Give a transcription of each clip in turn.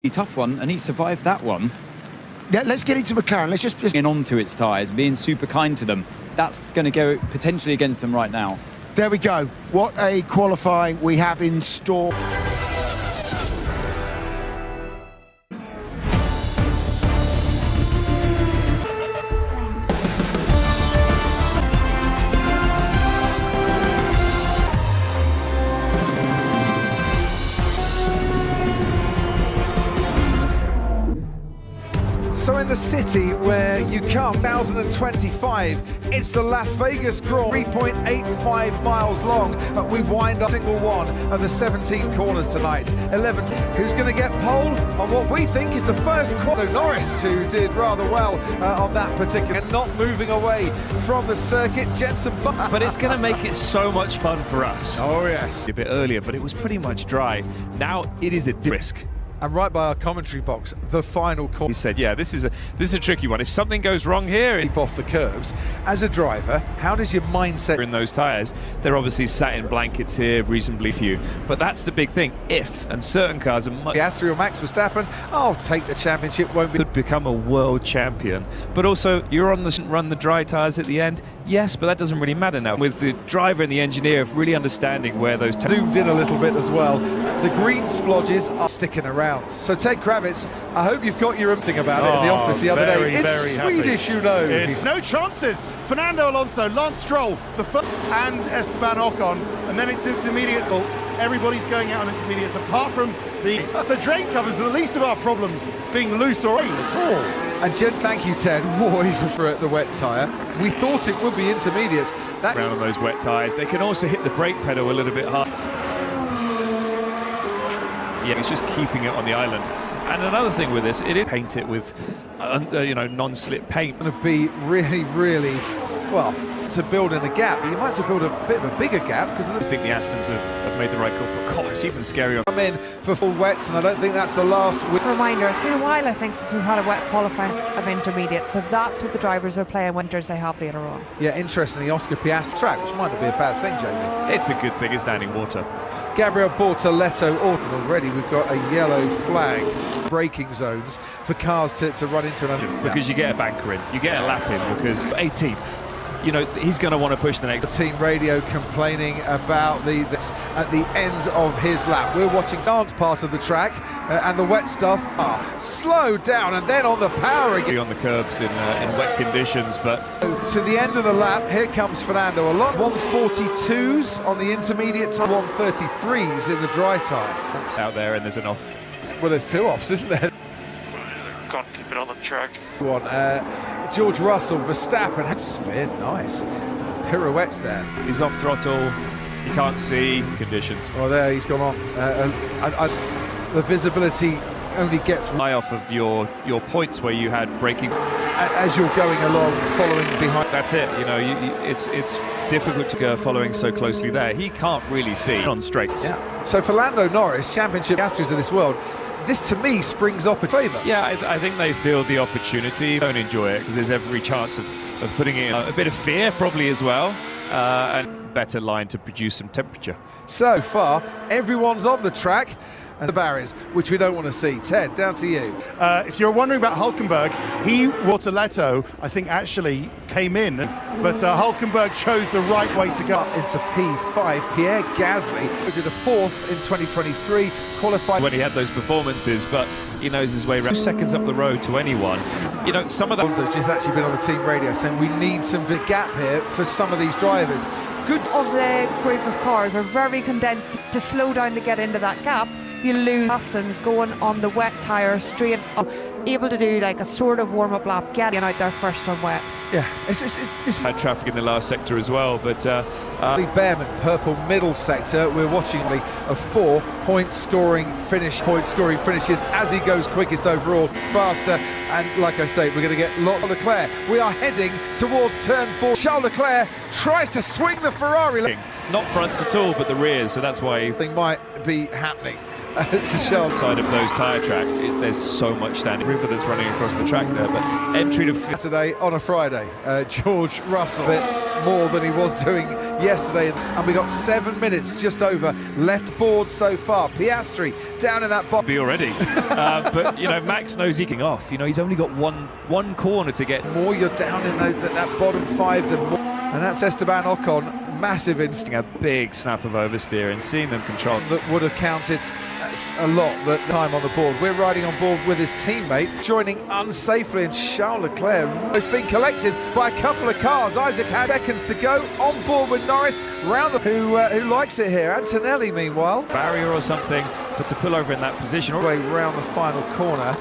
Tough one, and he survived that one. Yeah, let's get into McLaren. Let's just In onto its tyres, being super kind to them. That's going to go potentially against them right now. There we go. What a qualifying we have in store. So in the city where you come, 2025, it's the Las Vegas Grand Prix, 3.85 miles long. We wind up single one of the 17 corners tonight. 11. Who's going to get pole on what we think is the first corner? Norris, who did rather well on that particular, and not moving away from the circuit. Jensen, but it's going to make it so much fun for us. Oh yes, A bit earlier, but it was pretty much dry. Now it is a risk. And right by our commentary box, the final corner. He said, yeah, this is a tricky one. If something goes wrong here, keep off the curbs. As a driver, how does your mindset in those tyres? They're obviously sat in blankets here, reasonably few. But that's the big thing. If, and certain cars are much... Piastri or Max Verstappen, I'll take the championship, won't be... Could become a world champion. But also, you're on the run the dry tyres at the end. Yes, but that doesn't really matter now. With the driver and the engineer really understanding where those... Zoomed in a little bit as well. The green splodges are sticking around. So Ted Kravitz, I hope you've got your thing about it in the office the other day. It's Swedish, happy. You know. It's no chances. Fernando Alonso, Lance Stroll, the first, and Esteban Ocon, and then it's intermediates. Everybody's going out on intermediates apart from the... So drain covers are the least of our problems, being loose or rain at all. And Jen, thank you, Ted. Boy, for the wet tyre. We thought it would be intermediates. That around on those wet tyres. They can also hit the brake pedal a little bit hard. Yeah, it's just keeping it on the island. And another thing with this, it is paint it with, non-slip paint. Going to be really, really, well, to build in a gap. You might have to build a bit of a bigger gap because I think the Astons have made the right call. But God, it's even scarier. I'm in for full wets, and I don't think that's the last. Reminder, it's been a while, I think, since we've had a wet qualifying of intermediate, so that's what the drivers are playing winters they have later on. Yeah, interestingly, Oscar Piastri track, which might not be a bad thing, Jamie. It's a good thing, it's down in water. Gabriel Bortoletto, already we've got a yellow flag, braking zones for cars to run into another. Because you get a banker in, you get a lap in, because 18th. You know, he's going to want to push the next. The team radio complaining about this at the ends of his lap. We're watching the part of the track and the wet stuff slow down and then on the power again. On the curbs in wet conditions, but... To the end of the lap, here comes Fernando Alonso. 142s on the intermediate time, 133s in the dry time. That's out there and there's an off. Well, there's two offs, isn't there? Can't keep it on the track. George Russell, Verstappen had spin, nice. Pirouettes there. He's off throttle, you can't see conditions. Oh, there he's gone on. The visibility only gets high off of your points where you had braking. As you're going along, following behind. That's it, it's difficult to go following so closely there. He can't really see on straights. Yeah. So for Lando Norris, championship Astros of this world, this to me springs up in favour. Yeah, I think they feel the opportunity, don't enjoy it because there's every chance of putting in a bit of fear probably as well, and better line to produce some temperature. So far, everyone's on the track and the barriers, which we don't want to see. Ted, down to you. If you're wondering about Hülkenberg, Bortoletto, I think actually came in, but Hülkenberg chose the right way to go. Into P5, Pierre Gasly, who did a fourth in 2023, qualified. When he had those performances, but he knows his way around. 2 seconds up the road to anyone. Some of that... Which has actually been on the team radio saying we need some gap here for some of these drivers. Good. Of the group of cars are very condensed to slow down to get into that gap. You lose Astons going on the wet tyre straight up, able to do like a sort of warm-up lap, getting out there first on wet. Yeah, it's had traffic in the last sector as well, but the Bearman purple middle sector. We're watching a 4 point scoring finishes as he goes quickest overall, faster, and like I say, we're going to get lots of Leclerc. We are heading towards turn 4. Charles Leclerc tries to swing the Ferrari. Not fronts at all, but the rears, so that's why thing might be happening. It's a shell side of those tyre tracks. There's so much standing river that's running across the track there, but entry to Saturday on a Friday. George Russell more than he was doing yesterday. And we got 7 minutes just over left board so far. Piastri down in that box. Be already. But, you know, Max knows he can off. You know, he's only got one corner to get. More you're down in that bottom five, the more. And that's Esteban Ocon, massive instinct. A big snap of oversteer and seeing them control. That would have counted a lot, that time on the board. We're riding on board with his teammate, joining unsafely, and Charles Leclerc has been collected by a couple of cars. Isaac has seconds to go, on board with Norris, round the who likes it here. Antonelli, meanwhile. Barrier or something, but to pull over in that position. Way round the final corner.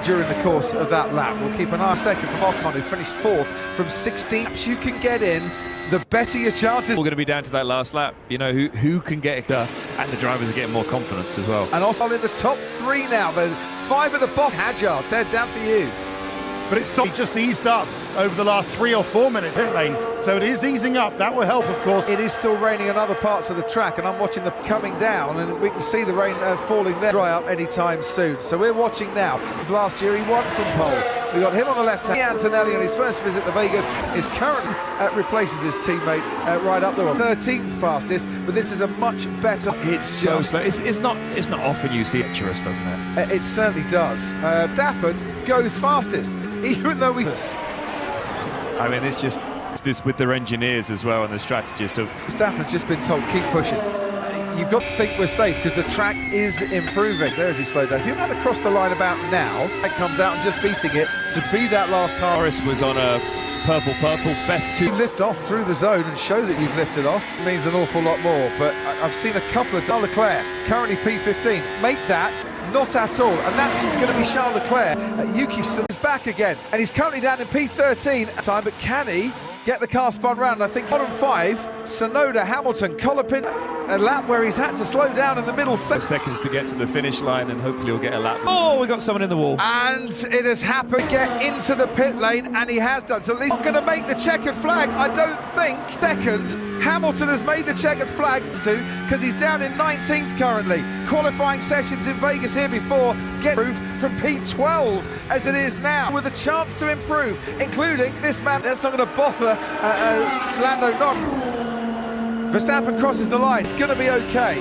During the course of that lap. We'll keep an eye on second from Ocon, who finished fourth from 16. You can get in, the better your chances. We're going to be down to that last lap. You know, who can get it, and the drivers are getting more confidence as well. And also in the top three now, the 5 at the bottom. Hadjar, Ted, down to you. But it's just eased up over the last 3 or 4 minutes pit lane, so it is easing up. That will help, of course. It is still raining on other parts of the track, and I'm watching them coming down, and we can see the rain falling there. Dry up anytime soon. So we're watching now. Because last year he won from pole. We got him on the left hand. Antonelli on his first visit to Vegas is currently replaces his teammate right up there, 13th fastest. But this is a much better. It's so slow. It's not often you see it, doesn't it? It certainly does. Dappen goes fastest, even though I mean, it's just this with their engineers as well and the strategist of. Verstappen's just been told, keep pushing. You've got to think we're safe because the track is improving. There as he slowed down. If you had to cross the line about now, it comes out and just beating it to be that last car. Norris was on a purple, best two. Lift off through the zone and show that you've lifted off means an awful lot more. But I've seen a couple of Charles Leclerc, currently P15, make that. Not at all, and that's going to be Charles Leclerc. Yuki is back again, and he's currently down in P13 time, but can he get the car spun round? I think bottom 5, Tsunoda, Hamilton, Colopin, a lap where he's had to slow down in the middle. Seconds to get to the finish line, and hopefully he'll get a lap. Oh, we got someone in the wall. And it has happened, get into the pit lane, and he has done. So at least going to make the checkered flag, I don't think. Second, Hamilton has made the checkered flag too, because he's down in 19th currently. Qualifying sessions in Vegas here before get from P12 as it is now, with a chance to improve, including this man. That's not going to bother Lando Norris. Verstappen crosses the line. It's going to be okay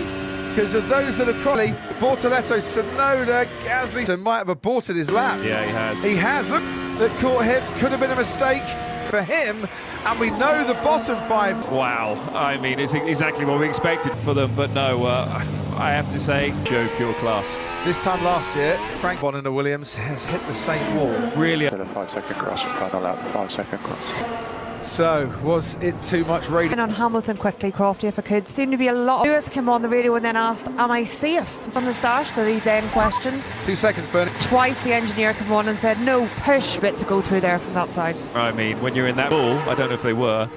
because of those that have crossed. Bortoletto, Tsunoda, Gasly. So might have aborted his lap. Yeah, he has. He has. Look, that caught him. Could have been a mistake for him, and we know the bottom 5. Wow, I mean, it's exactly what we expected for them, but no, I have to say, Joe, pure class. This time last year, Frank Bon in the Williams has hit the same wall. Really. A 5-second cross, final lap, 5-second cross. So, was it too much radio? And on Hamilton quickly, Crofty, if I could. Seemed to be a lot. Lewis came on the radio and then asked, am I safe? It's on his dash that he then questioned. 2 seconds, Bernie. Twice the engineer came on and said, no, push bit to go through there from that side. I mean, when you're in that ball, I don't know if they were,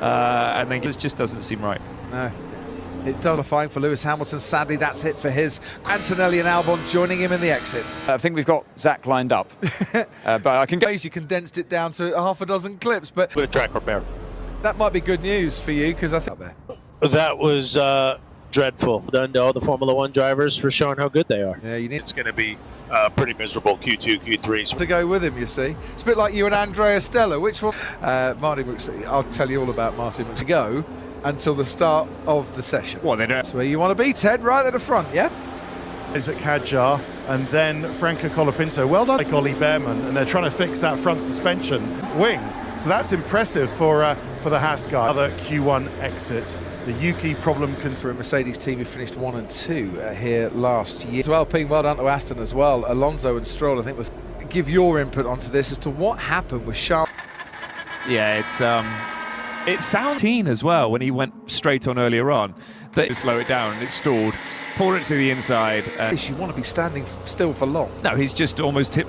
and then it just doesn't seem right. No. It does fine for Lewis Hamilton. Sadly, that's it for his. Antonelli and Albon joining him in the exit. I think we've got Zach lined up, but I can go. You condensed it down to half a dozen clips, but With a track repair. that might be good news for you because I think there. That was dreadful. Done to all the Formula One drivers for showing how good they are. Yeah, you need It's going to be pretty miserable Q2, Q3. to go with him, you see. It's a bit like you and Andrea Stella. Which one? Martin McSween. I'll tell you all about Martin McSween. Go until the start of the session. Well, they don't. That's where you want to be, Ted, right at the front, yeah? Isaac Hadjar and then Franco Colapinto. Well done, like Ollie Behrman, and they're trying to fix that front suspension wing. So that's impressive for the Haas guy. Another Q1 exit. The Yuki problem For a Mercedes team who finished 1 and 2 here last year. To Alpine, well done to Aston as well. Alonso and Stroll, I think, give your input onto this as to what happened with Charles. Yeah, it sounds keen as well when he went straight on earlier on. That to slow it down and it stalled, pulled it to the inside. You want to be standing still for long. No, he's just almost hit.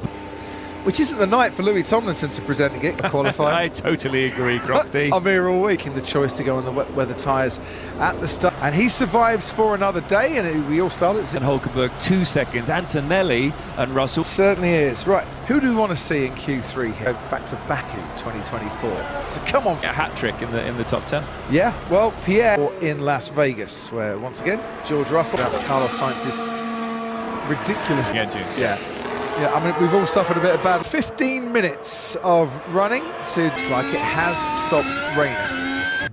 Which isn't the night for Louis Tomlinson to presenting it, qualifying. I totally agree, Crofty. I'm here all week in the choice to go on the wet weather tyres at the start. And he survives for another day, and we all started at And Hulkenberg 2 seconds. Antonelli and Russell. certainly is. Right, who do we want to see in Q3 here? Back to Baku 2024. So come on. A hat trick in the top 10. Yeah, well, Pierre in Las Vegas, where once again, George Russell, Carlos Sainz's ridiculous. Engine. Yeah. Yeah, I mean, we've all suffered a bit of bad. 15 minutes of running, so it's like it has stopped raining.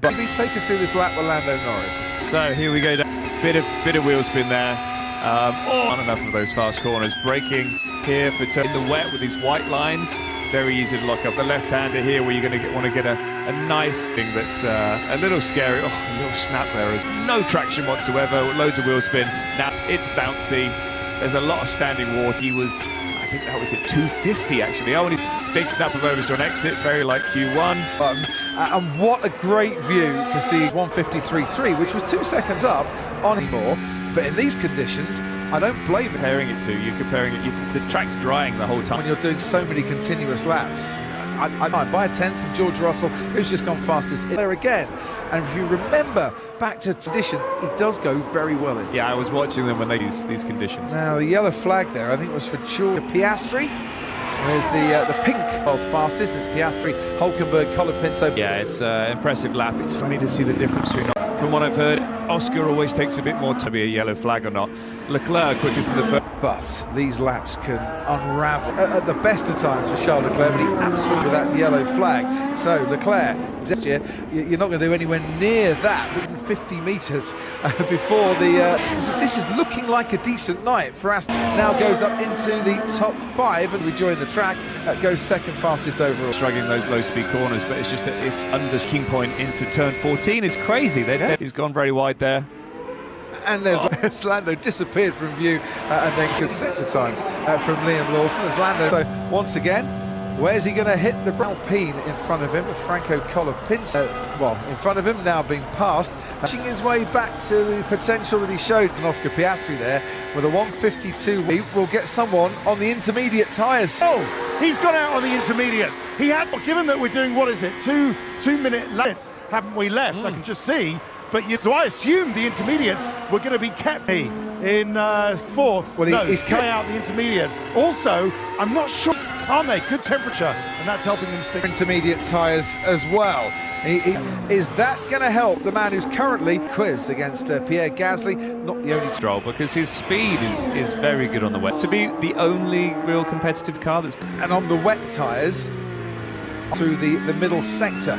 But maybe take us through this lap with Lando Norris. So here we go, bit of wheel spin there. Not enough of those fast corners. Braking here for in the wet with these white lines. Very easy to lock up the left-hander here, where you're going to want to get a nice thing that's a little scary. Oh, a little snap there. There's no traction whatsoever. Loads of wheel spin. Now it's bouncy. There's a lot of standing water. He was, I think that was at 250 actually. Only big snap of overs to an exit, very like Q1. And what a great view to see 153.3, which was 2 seconds up on more. But in these conditions, I don't blame it. Comparing it to, you're comparing it, the track's drying the whole time. When you're doing so many continuous laps, I by a tenth from George Russell, who's just gone fastest there again. And if you remember back to conditions, he does go very well in. Yeah, I was watching them when they use these conditions. Now the yellow flag there, I think, was for George Piastri. With the pink of fastest, it's Piastri, Hulkenberg, Colapinto. Yeah, it's an impressive lap. It's funny to see the difference between. From what I've heard, Oscar always takes a bit more time to be a yellow flag or not. Leclerc quickest in the first. But these laps can unravel at the best of times for Charles Leclerc, but he absolutely with that yellow flag. So Leclerc, you're not going to do anywhere near that, 150 metres before the. This is looking like a decent night for Aston. Now goes up into the top 5 and rejoin the track. Goes second fastest overall. Struggling those low-speed corners, but it's just that this under key point into turn 14 is crazy. He's gone very wide there. And there's Lando disappeared from view, and then good sector times from Liam Lawson. There's Lando once again. Where's he going to hit the Alpine in front of him? Franco Colapinto, in front of him, now being passed, pushing his way back to the potential that he showed. And Oscar Piastri there with a 152. He will get someone on the intermediate tyres. Oh, he's gone out on the intermediates. He had, given that we're doing, what is it, 2-minute laps, haven't we left? I can just see. But so I assumed the intermediates were going to be kept in fourth. Well, he's coming out the intermediates. Also, I'm not sure, aren't they? Good temperature, and that's helping them stick. Intermediate tyres as well. Is that going to help the man who's currently quiz against Pierre Gasly? Not the only stroll, because his speed is very good on the wet. To be the only real competitive car that's. And on the wet tyres, through the middle sector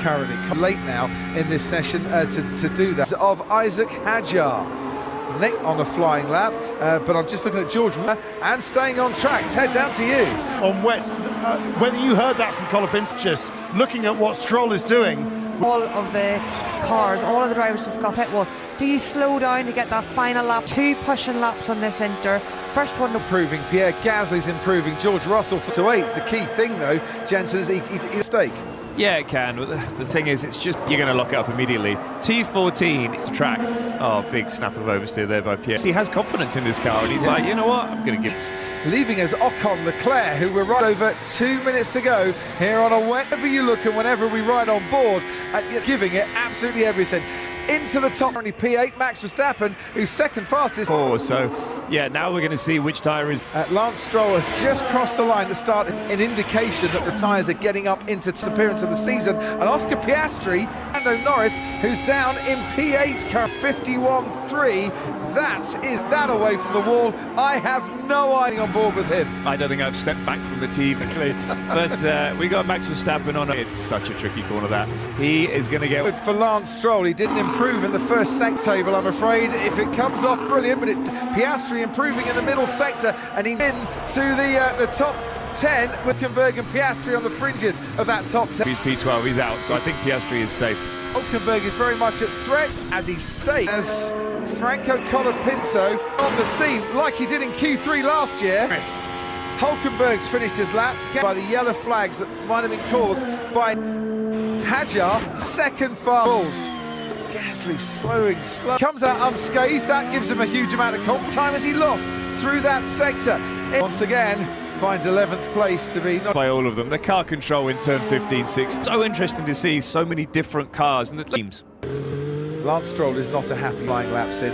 currently. Late now in this session to do that. Of Isaac Hadjar. Nick on a flying lap, but I'm just looking at George and staying on track. Ted, down to you. On wet, whether you heard that from Colapinto, just looking at what Stroll is doing. All of the cars, all of the drivers discuss pit wall. Do you slow down to get that final lap? 2 pushing laps on this inter. First one improving. Pierre Gasly's improving. George Russell to 8th. The key thing though, Jensen, is he mistake. Yeah, it can. But the thing is, it's just you're going to lock it up immediately. T14 to track. Oh, big snap of oversteer there by Pierre. He has confidence in this car, and he's like, you know what, I'm going to give it. Leaving us Ocon, Leclerc, who we're right over 2 minutes to go here on a whenever you look and whenever we ride on board, giving it absolutely everything. Into the top, only P8, Max Verstappen, who's second fastest. So, yeah, now we're going to see which tyre is. Lance Stroll has just crossed the line to start an indication that the tyres are getting up into appearance of the season. And Oscar Piastri, Lando Norris, who's down in P8, car 51.3. That away from the wall. I have no idea on board with him. I don't think I've stepped back from the tee quickly, but we got Max Verstappen on. It's such a tricky corner that he is going to get. Good for Lance Stroll. He didn't improve in the first sector table, I'm afraid. If it comes off, brilliant, but Piastri improving in the middle sector, and he's in to the top 10 with Hulkenberg and Piastri on the fringes of that top 10. He's P12, he's out, so I think Piastri is safe. Hulkenberg is very much at threat as he stays. As Franco Colapinto on the scene, like he did in Q3 last year. Hulkenberg's finished his lap by the yellow flags that might have been caused by Hadjar, second fast. Gasly slowing slow. Comes out unscathed, that gives him a huge amount of confidence. Time as he lost through that sector. Once again, finds 11th place to be. By all of them. The car control in turn 15-6. So interesting to see so many different cars and the teams. Lance Stroll is not a happy flying laps in,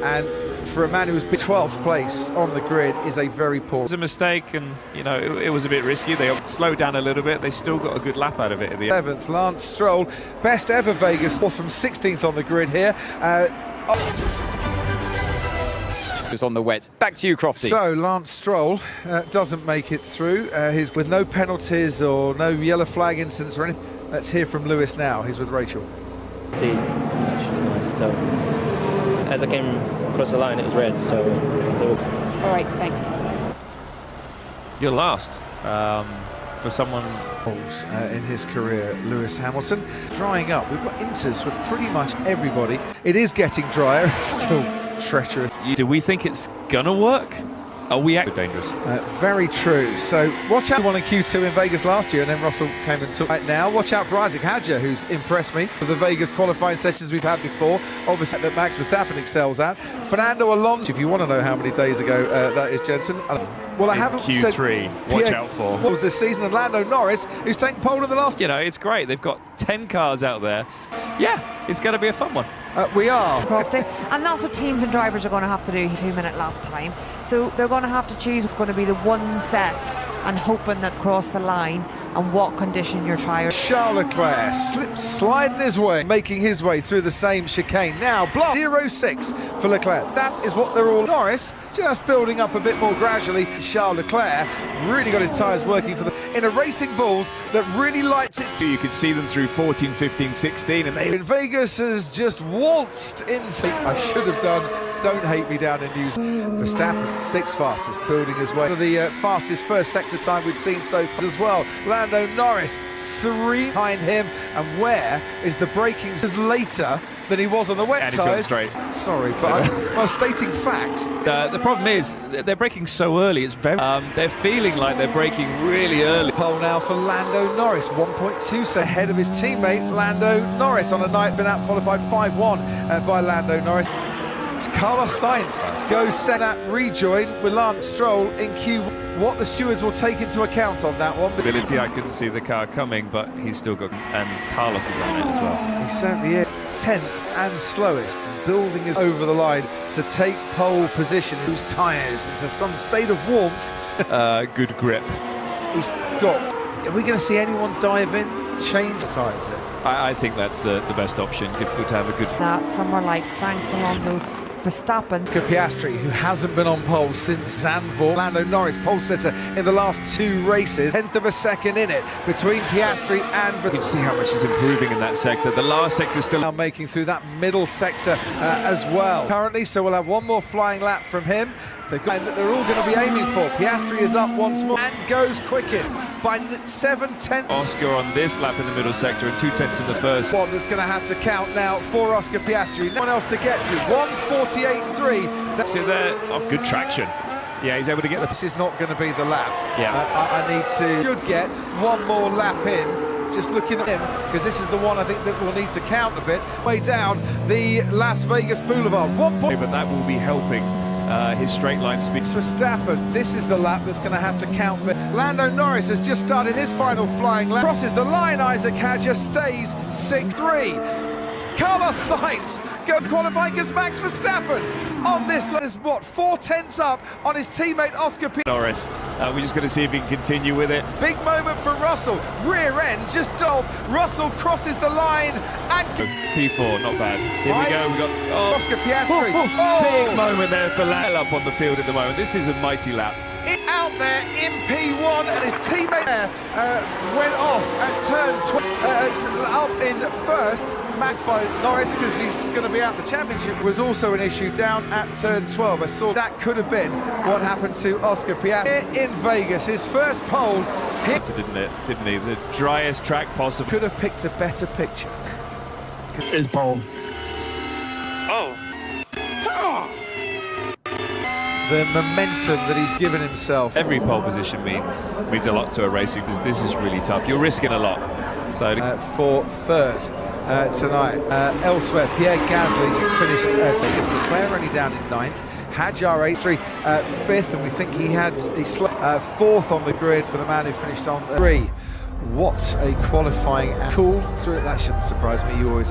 and for a man who was 12th place on the grid is a very poor. It was a mistake, and you know it was a bit risky. They slowed down a little bit. They still got a good lap out of it at the end. 11th, Lance Stroll, best ever Vegas from 16th on the grid here. It's on the wet. Back to you, Crofty. So Lance Stroll doesn't make it through. He's with no penalties or no yellow flag incidents or anything. Let's hear from Lewis now. He's with Rachel. See, to be honest. So as I came across the line, it was red. So it was. All right, thanks. You're last for someone. In his career, Lewis Hamilton. Drying up. We've got inters for pretty much everybody. It is getting drier. It's still treacherous. Do we think it's gonna work? Are we dangerous? Very true. So watch out. Won in Q2 in Vegas last year, and then Russell came and took right now. Watch out for Isaac Hadjar, who's impressed me for the Vegas qualifying sessions we've had before. Obviously, that Max Verstappen excels at. Fernando Alonso. If you want to know how many days ago that is, Jensen. Well, I haven't Q3. said. Watch out for. What was this season? And Lando Norris, who's taken pole in the last. You know, it's great. They've got 10 cars out there. Yeah, it's going to be a fun one. We are. Crofty. And that's what teams and drivers are going to have to do, 2-minute lap time. So they're going to have to choose what's going to be the one set and hoping that cross the line and what condition your tyres. Charles Leclerc sliding his way, making his way through the same chicane. Now, block 0.6 for Leclerc. That is what they're all. Norris just building up a bit more gradually. Charles Leclerc really got his tyres working for the in a racing bulls that really lights its. You could see them through 14, 15, 16, and they in Vegas has just waltzed into. I should have done. Don't hate me down in news. Verstappen, 6th fastest, building his way. The fastest first sector time we'd seen so far as well. Lando Norris, serene behind him. And where is the braking later than he was on the wet tyres? straight. Sorry, but I'm stating fact. The problem is they're braking so early. It's very. They're feeling like they're braking really early. Pole now for Lando Norris, 1.2 so ahead of his teammate Lando Norris on a night been out qualified 5-1 by Lando Norris. Carlos Sainz goes set that rejoin with Lance Stroll in Q1. What the stewards will take into account on that one. Ability, I couldn't see the car coming, but he's still got, and Carlos is on it as well. He certainly is 10th and slowest, building his over the line to take pole position. Whose tyres into some state of warmth. Good grip. He's got. Are we going to see anyone dive in, change the tyres there? I think that's the best option. Difficult to have a good. That somewhere like Sainz, Alonso, Verstappen. Piastri, who hasn't been on pole since Zandvoort. Lando Norris, pole sitter in the last 2 races. 10th of a second in it between Piastri and You can see how much is improving in that sector. The last sector still now making through that middle sector as well. Currently, so we'll have one more flying lap from him. They've got that they're all going to be aiming for. Piastri is up once more and goes quickest by 7/10. Oscar on this lap in the middle sector and 2/10 in the first. One that's going to have to count now for Oscar Piastri. No one else to get to. 1:48.3. That's it there. Oh, good traction. Yeah, he's able to get the. This is not going to be the lap. Yeah. I need to. Should get one more lap in. Just looking at him, because this is the one I think that we'll need to count a bit. Way down the Las Vegas Boulevard. 1 point. But that will be helping his straight line speed. Verstappen, this is the lap that's going to have to count for. Lando Norris has just started his final flying lap. Crosses the line, Isaac Hadjar stays 6-3. Carlos Sainz goes qualifying against Max Verstappen on this. Is what, 4/10 up on his teammate Oscar Piastri. Norris, we're just going to see if he can continue with it. Big moment for Russell. Rear end just off. Russell crosses the line and P4, not bad. Here we go. We got Oscar Piastri. Big moment there for Lando up on the field at the moment. This is a mighty lap. Out there in P1 and his teammate there went off at turn up in first. Matched by Norris because he's going to be out the championship. Was also an issue down at turn 12. I saw that could have been what happened to Oscar Piastri here in Vegas. His first pole hit. Didn't he? The driest track possible. Could have picked a better picture. His pole. Oh. The momentum that he's given himself. Every pole position means a lot to a racer because this is really tough. You're risking a lot. So for third tonight. Elsewhere, Pierre Gasly finished Vegas. Leclerc only down in 9th. Hadjar 8th, 5th, and we think he's 4th on the grid for the man who finished on 3. What a qualifying cool through it. That shouldn't surprise me. You always